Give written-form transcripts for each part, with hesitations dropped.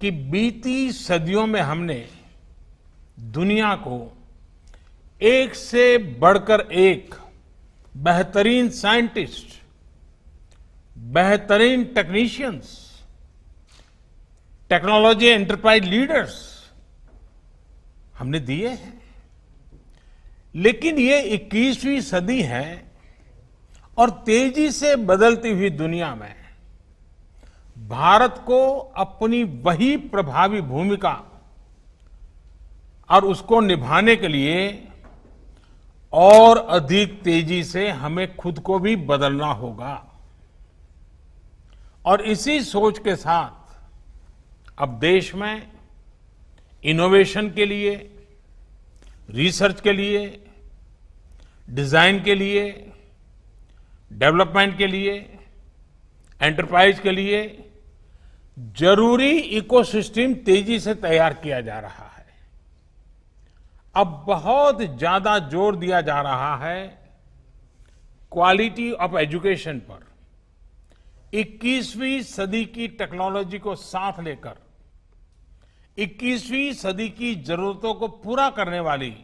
कि बीती सदियों में हमने दुनिया को एक से बढ़कर एक बेहतरीन साइंटिस्ट, बेहतरीन टेक्नीशियंस, टेक्नोलॉजी एंटरप्राइज लीडर्स हमने दिए हैं। लेकिन ये 21वीं सदी है और तेजी से बदलती हुई दुनिया में भारत को अपनी वही प्रभावी भूमिका और उसको निभाने के लिए और अधिक तेजी से हमें खुद को भी बदलना होगा। और इसी सोच के साथ अब देश में इनोवेशन के लिए, रिसर्च के लिए, डिजाइन के लिए, डेवलपमेंट के लिए, एंटरप्राइज के लिए जरूरी इकोसिस्टम तेजी से तैयार किया जा रहा है। अब बहुत ज्यादा जोर दिया जा रहा है क्वालिटी ऑफ एजुकेशन पर। 21वीं सदी की टेक्नोलॉजी को साथ लेकर 21वीं सदी की जरूरतों को पूरा करने वाली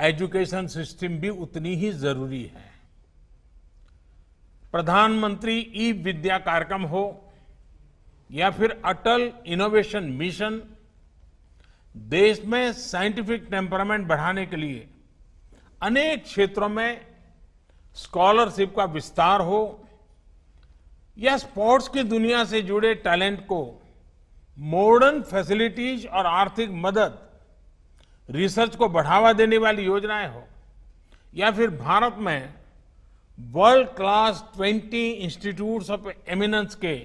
एजुकेशन सिस्टम भी उतनी ही जरूरी है। प्रधानमंत्री ई विद्या कार्यक्रम हो या फिर अटल इनोवेशन मिशन, देश में साइंटिफिक टेम्परामेंट बढ़ाने के लिए अनेक क्षेत्रों में स्कॉलरशिप का विस्तार हो या स्पोर्ट्स की दुनिया से जुड़े टैलेंट को मॉडर्न फैसिलिटीज और आर्थिक मदद, रिसर्च को बढ़ावा देने वाली योजनाएं हो या फिर भारत में world class 20 institutes of eminence के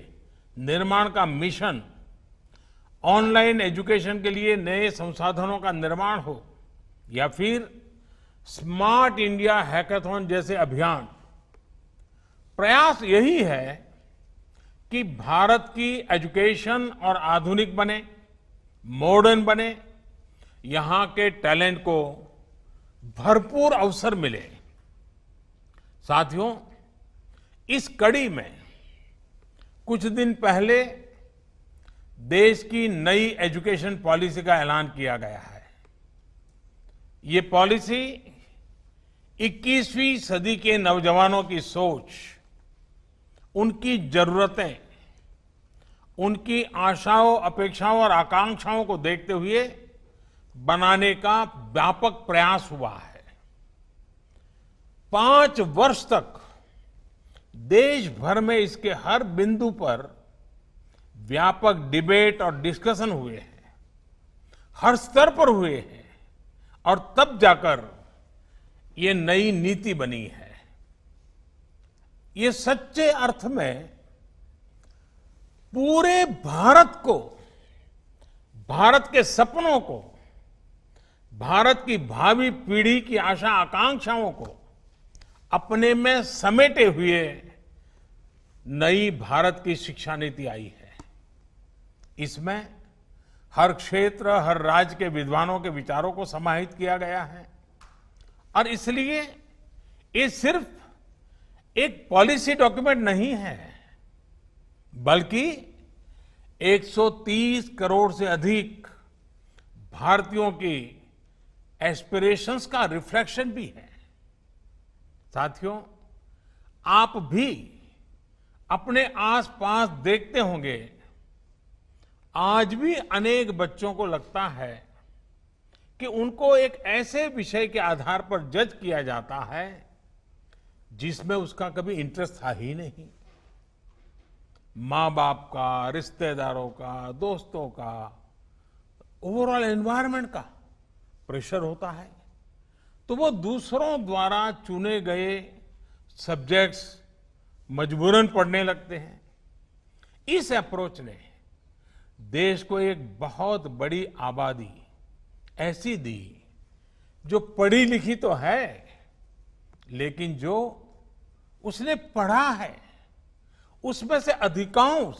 निर्माण का मिशन, ऑनलाइन एजुकेशन के लिए नए संसाधनों का निर्माण हो या फिर स्मार्ट इंडिया हैकाथॉन जैसे अभियान, प्रयास यही है कि भारत की एजुकेशन और आधुनिक बने, मॉडर्न बने, यहां के टैलेंट को भरपूर अवसर मिले। साथियों, इस कड़ी में कुछ दिन पहले देश की नई एजुकेशन पॉलिसी का ऐलान किया गया है। ये पॉलिसी 21वीं सदी के नौजवानों की सोच, उनकी जरूरतें, उनकी आशाओं, अपेक्षाओं और आकांक्षाओं को देखते हुए बनाने का व्यापक प्रयास हुआ है। 5 वर्ष तक देश भर में इसके हर बिंदु पर व्यापक डिबेट और डिस्कशन हुए हैं, हर स्तर पर हुए हैं और तब जाकर ये नई नीति बनी है। ये सच्चे अर्थ में पूरे भारत को, भारत के सपनों को, भारत की भावी पीढ़ी की आशा आकांक्षाओं को अपने में समेटे हुए नई भारत की शिक्षा नीति आई है। इसमें हर क्षेत्र, हर राज्य के विद्वानों के विचारों को समाहित किया गया है और इसलिए ये सिर्फ एक पॉलिसी डॉक्यूमेंट नहीं है, बल्कि 130 करोड़ से अधिक भारतीयों की एस्पिरेशंस का रिफ्लेक्शन भी है। साथियों, आप भी अपने आसपास देखते होंगे, आज भी अनेक बच्चों को लगता है कि उनको एक ऐसे विषय के आधार पर जज किया जाता है जिसमें उसका कभी इंटरेस्ट था ही नहीं। माँ बाप का, रिश्तेदारों का, दोस्तों का, ओवरऑल एनवायरनमेंट का प्रेशर होता है, तो वो दूसरों द्वारा चुने गए सब्जेक्ट्स मजबूरन पढ़ने लगते हैं। इस अप्रोच ने देश को एक बहुत बड़ी आबादी ऐसी दी जो पढ़ी लिखी तो है, लेकिन जो उसने पढ़ा है उसमें से अधिकांश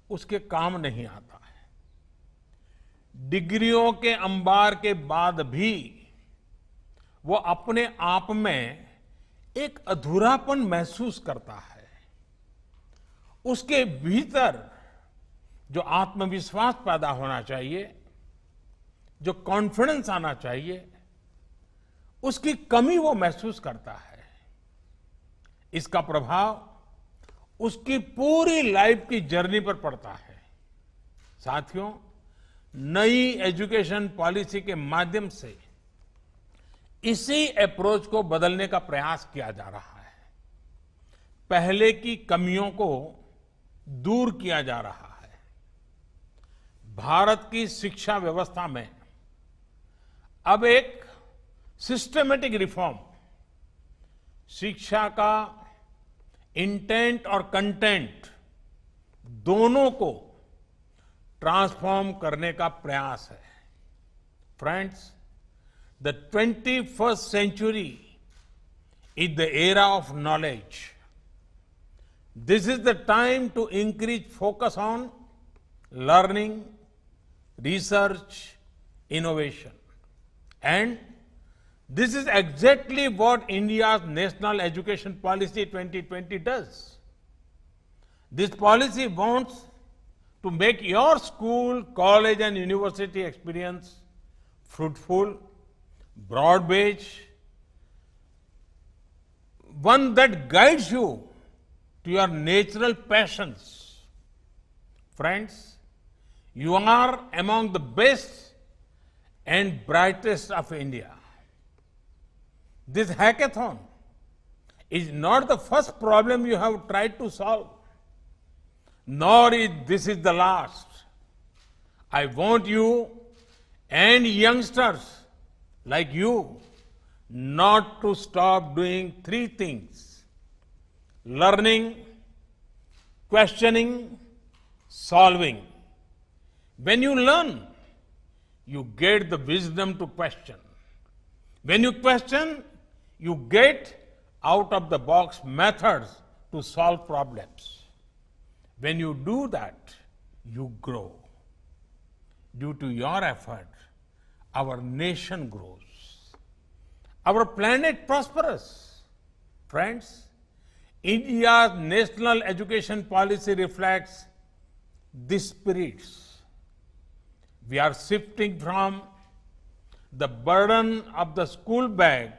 उसके काम नहीं आता है। डिग्रियों के अंबार के बाद भी वो अपने आप में एक अधूरापन महसूस करता है। उसके भीतर जो आत्मविश्वास पैदा होना चाहिए, जो कॉन्फिडेंस आना चाहिए, उसकी कमी वो महसूस करता है। इसका प्रभाव उसकी पूरी लाइफ की जर्नी पर पड़ता है। साथियों, नई एजुकेशन पॉलिसी के माध्यम से इसी अप्रोच को बदलने का प्रयास किया जा रहा है। पहले की कमियों को दूर किया जा रहा है। भारत की शिक्षा व्यवस्था में अब एक सिस्टमैटिक रिफॉर्म, शिक्षा का इंटेंट और कंटेंट दोनों को ट्रांसफॉर्म करने का प्रयास है। Friends, the 21st century is the era of knowledge. This is the time to increase focus on learning, research, innovation. And this is exactly what India's National Education Policy 2020 does. This policy wants to make your school, college and university experience fruitful, broad-based, one that guides you to your natural passions. Friends, you are among the best and brightest of India. This hackathon is not the first problem you have tried to solve, nor is this the last. I want you and youngsters like you not to stop doing three things: learning, questioning, solving. When you learn, you get the wisdom to question. When you question, you get out of the box methods to solve problems. When you do that, you grow. Due to your effort, our nation grows. Our planet prospers. Friends, India's national education policy reflects these spirits. We are shifting from the burden of the school bag,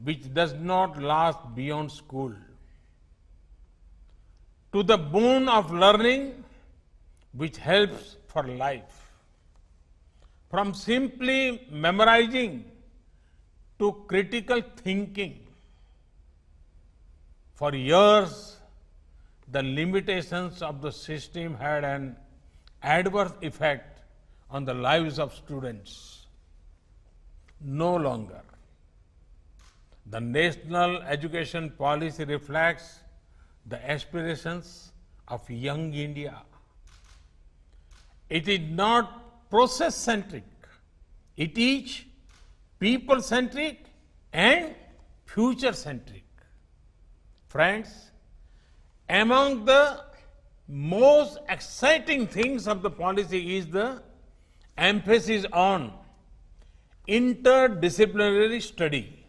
which does not last beyond school, to the boon of learning, which helps for life. From simply memorizing to critical thinking. For years, the limitations of the system had an adverse effect on the lives of students. No longer. The national education policy reflects the aspirations of young India. It is not process-centric. It is people-centric and future-centric. Friends, among the most exciting things of the policy is the emphasis on interdisciplinary study.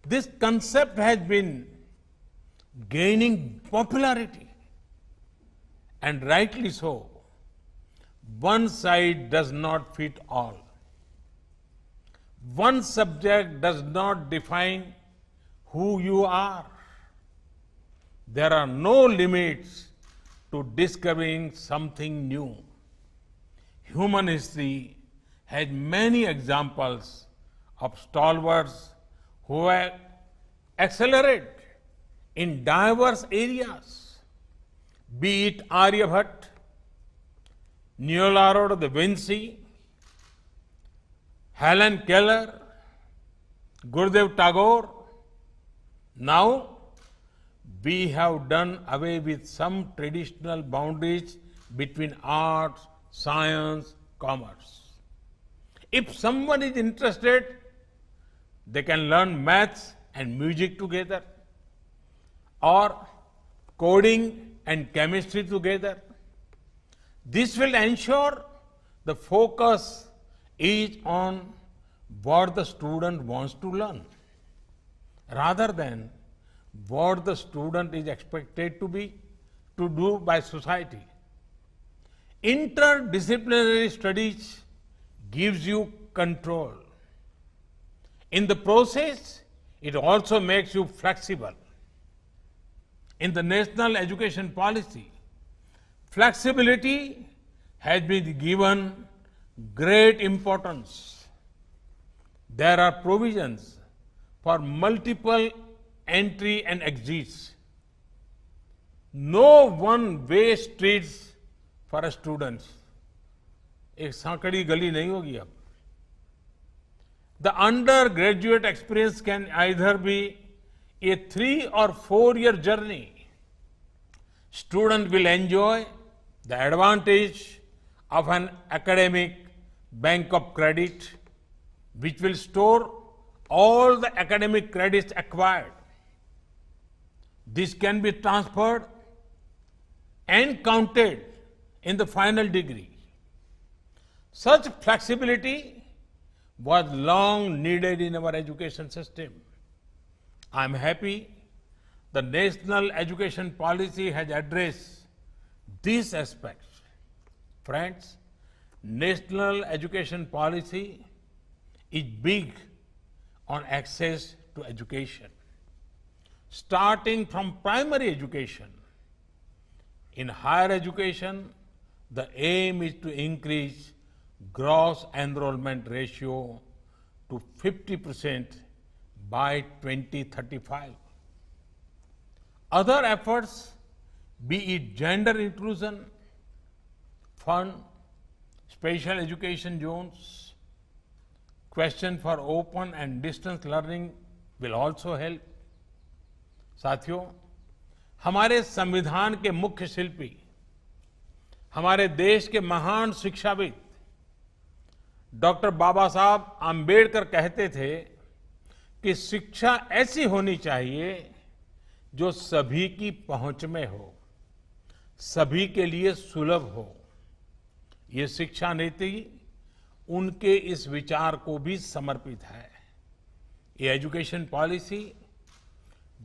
This concept has been gaining popularity, and rightly so. One size does not fit all. One subject does not define who you are. There are no limits to discovering something new. Human history has many examples of stalwarts who have accelerated in diverse areas, be it Aryabhatta, Leonardo da Vinci, Helen Keller, Gurudev Tagore. Now, we have done away with some traditional boundaries between arts, science, commerce. If someone is interested, they can learn maths and music together, or coding and chemistry together. This will ensure the focus is on what the student wants to learn, rather than what the student is expected to do by society. Interdisciplinary studies gives you control. In the process, it also makes you flexible. In the national education policy, flexibility has been given great importance. There are provisions for multiple entry and exits. No one-way streets for students. एक सांकड़ी गली नहीं होगी अब. The undergraduate experience can either be a 3 or 4 year journey. Student will enjoy the advantage of an academic bank of credit, which will store all the academic credits acquired. This can be transferred and counted in the final degree. Such flexibility was long needed in our education system. I am happy the national education policy has addressed these aspects. Friends, national education policy is big on access to education. Starting from primary education, in higher education, the aim is to increase gross enrollment ratio to 50% by 2035. Other efforts, be it gender inclusion, fund, special education zones, question for open and distance learning will also help. साथियों, हमारे संविधान के मुख्य शिल्पी, हमारे देश के महान शिक्षाविद डॉक्टर बाबा साहब आम्बेडकर कहते थे कि शिक्षा ऐसी होनी चाहिए जो सभी की पहुंच में हो, सभी के लिए सुलभ हो. ये शिक्षा नीति उनके इस विचार को भी समर्पित है. ये एजुकेशन पॉलिसी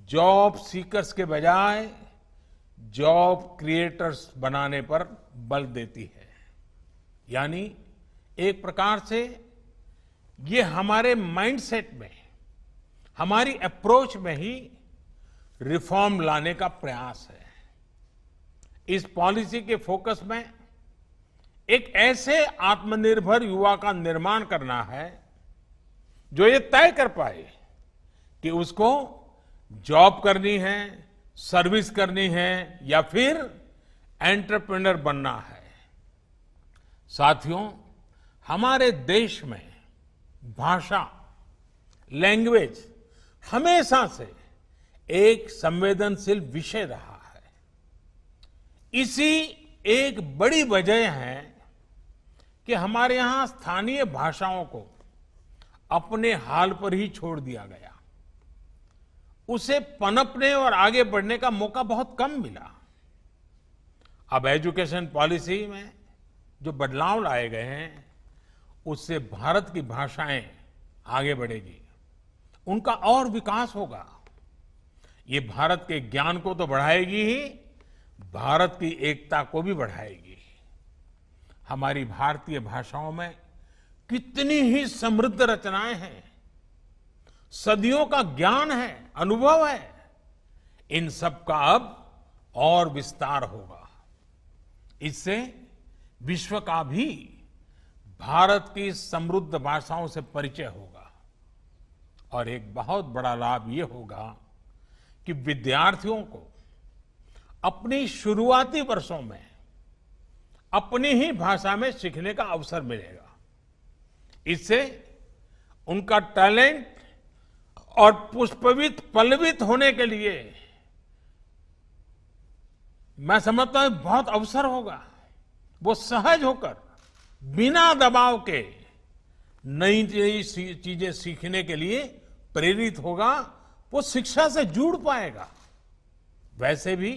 जॉब सीकर्स के बजाय जॉब क्रिएटर्स बनाने पर बल देती है. यानी एक प्रकार से ये हमारे माइंडसेट में, हमारी अप्रोच में ही रिफॉर्म लाने का प्रयास है. इस पॉलिसी के फोकस में एक ऐसे आत्मनिर्भर युवा का निर्माण करना है जो ये तय कर पाए कि उसको जॉब करनी है, सर्विस करनी है या फिर एंटरप्रेन्योर बनना है. साथियों, हमारे देश में भाषा, लैंग्वेज हमेशा से एक संवेदनशील विषय रहा है. इसी एक बड़ी वजह है कि हमारे यहां स्थानीय भाषाओं को अपने हाल पर ही छोड़ दिया गया. उसे पनपने और आगे बढ़ने का मौका बहुत कम मिला. अब एजुकेशन पॉलिसी में जो बदलाव लाए गए हैं, उससे भारत की भाषाएं आगे बढ़ेगी, उनका और विकास होगा. ये भारत के ज्ञान को तो बढ़ाएगी ही, भारत की एकता को भी बढ़ाएगी. हमारी भारतीय भाषाओं में कितनी ही समृद्ध रचनाएं हैं, सदियों का ज्ञान है, अनुभव है. इन सब का अब और विस्तार होगा. इससे विश्व का भी भारत की समृद्ध भाषाओं से परिचय होगा. और एक बहुत बड़ा लाभ ये होगा कि विद्यार्थियों को अपनी शुरुआती वर्षों में अपनी ही भाषा में सीखने का अवसर मिलेगा. इससे उनका टैलेंट और पुष्पवित पल्लवित होने के लिए मैं समझता हूं बहुत अवसर होगा. वो सहज होकर बिना दबाव के नई नई चीजें सीखने के लिए प्रेरित होगा. वो शिक्षा से जुड़ पाएगा. वैसे भी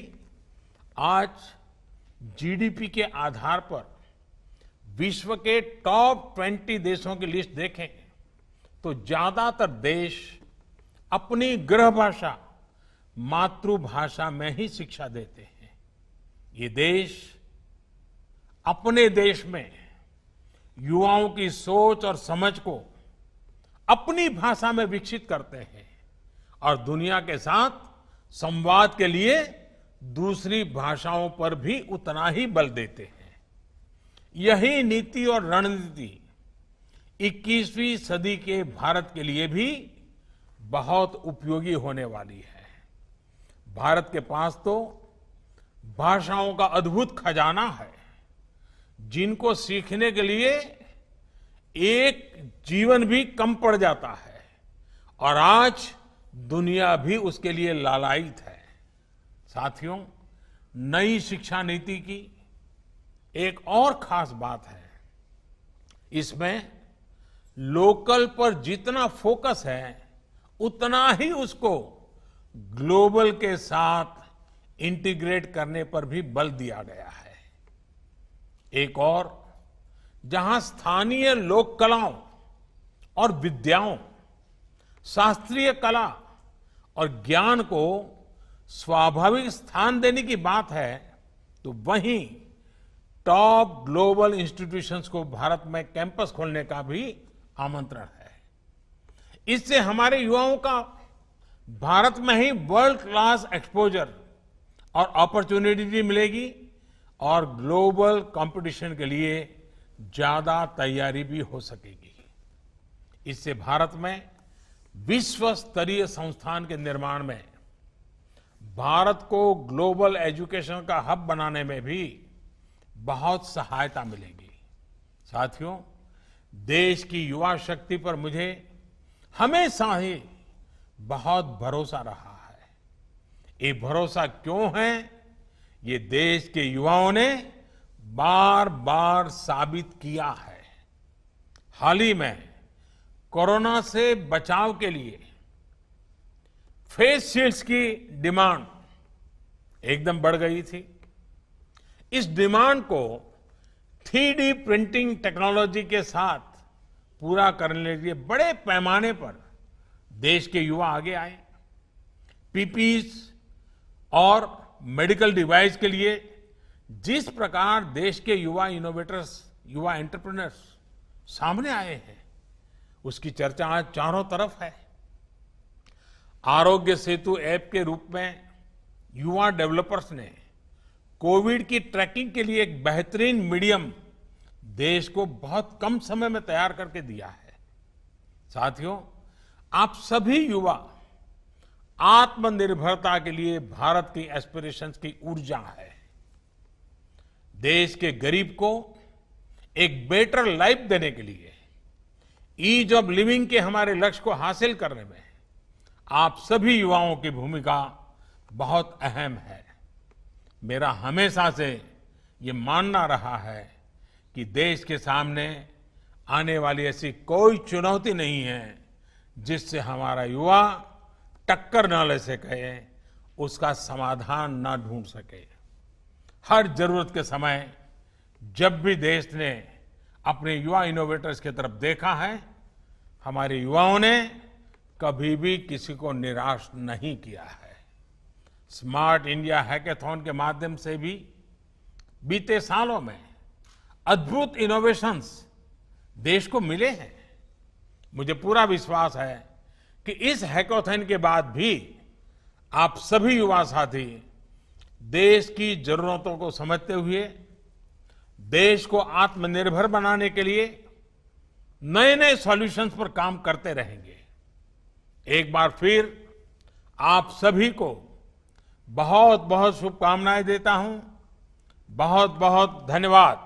आज जीडीपी के आधार पर विश्व के टॉप 20 देशों की लिस्ट देखें तो ज्यादातर देश अपनी गृह भाषा, मातृभाषा में ही शिक्षा देते हैं. ये देश अपने देश में युवाओं की सोच और समझ को अपनी भाषा में विकसित करते हैं और दुनिया के साथ संवाद के लिए दूसरी भाषाओं पर भी उतना ही बल देते हैं। यही नीति और रणनीति 21वीं सदी के भारत के लिए भी बहुत उपयोगी होने वाली है। भारत के पास तो भाषाओं का अद्भुत खजाना है, जिनको सीखने के लिए एक जीवन भी कम पड़ जाता है और आज दुनिया भी उसके लिए लालायित है। साथियों, नई शिक्षा नीति की एक और खास बात है, इसमें लोकल पर जितना फोकस है उतना ही उसको ग्लोबल के साथ इंटीग्रेट करने पर भी बल दिया गया है। एक और, जहां स्थानीय लोक कलाओं और विद्याओं, शास्त्रीय कला और ज्ञान को स्वाभाविक स्थान देने की बात है, तो वहीं टॉप ग्लोबल इंस्टीट्यूशंस को भारत में कैंपस खोलने का भी आमंत्रण है। इससे हमारे युवाओं का भारत में ही वर्ल्ड क्लास एक्सपोजर और अपॉर्चुनिटी भी मिलेगी और ग्लोबल कंपटीशन के लिए ज्यादा तैयारी भी हो सकेगी। इससे भारत में विश्व स्तरीय संस्थान के निर्माण में, भारत को ग्लोबल एजुकेशन का हब बनाने में भी बहुत सहायता मिलेगी। साथियों, देश की युवा शक्ति पर मुझे हमेशा ही बहुत भरोसा रहा है। ये भरोसा क्यों है, ये देश के युवाओं ने बार बार साबित किया है। हाल ही में कोरोना से बचाव के लिए फेस शील्ड्स की डिमांड एकदम बढ़ गई थी। इस डिमांड को 3D प्रिंटिंग टेक्नोलॉजी के साथ पूरा करने के लिए बड़े पैमाने पर देश के युवा आगे आए। पीपीईज और मेडिकल डिवाइस के लिए जिस प्रकार देश के युवा इनोवेटर्स, युवा एंटरप्रेन्योर्स सामने आए हैं, उसकी चर्चा आज चारों तरफ है। आरोग्य सेतु ऐप के रूप में युवा डेवलपर्स ने कोविड की ट्रैकिंग के लिए एक बेहतरीन मीडियम देश को बहुत कम समय में तैयार करके दिया है। साथियों, आप सभी युवा आत्मनिर्भरता के लिए भारत की एस्पिरेशंस की ऊर्जा है। देश के गरीब को एक बेटर लाइफ देने के लिए, ईज ऑफ लिविंग के हमारे लक्ष्य को हासिल करने में आप सभी युवाओं की भूमिका बहुत अहम है। मेरा हमेशा से ये मानना रहा है कि देश के सामने आने वाली ऐसी कोई चुनौती नहीं है जिससे हमारा युवा टक्कर न ले सके, उसका समाधान न ढूंढ सके। हर जरूरत के समय जब भी देश ने अपने युवा इनोवेटर्स की तरफ देखा है, हमारे युवाओं ने कभी भी किसी को निराश नहीं किया है। स्मार्ट इंडिया हैकाथॉन के माध्यम से भी बीते सालों में अद्भुत इनोवेशंस देश को मिले हैं। मुझे पूरा विश्वास है कि इस हैकाथॉन के बाद भी आप सभी युवा साथी देश की जरूरतों को समझते हुए देश को आत्मनिर्भर बनाने के लिए नए नए सॉल्यूशंस पर काम करते रहेंगे। एक बार फिर आप सभी को बहुत बहुत शुभकामनाएं देता हूं। बहुत बहुत धन्यवाद।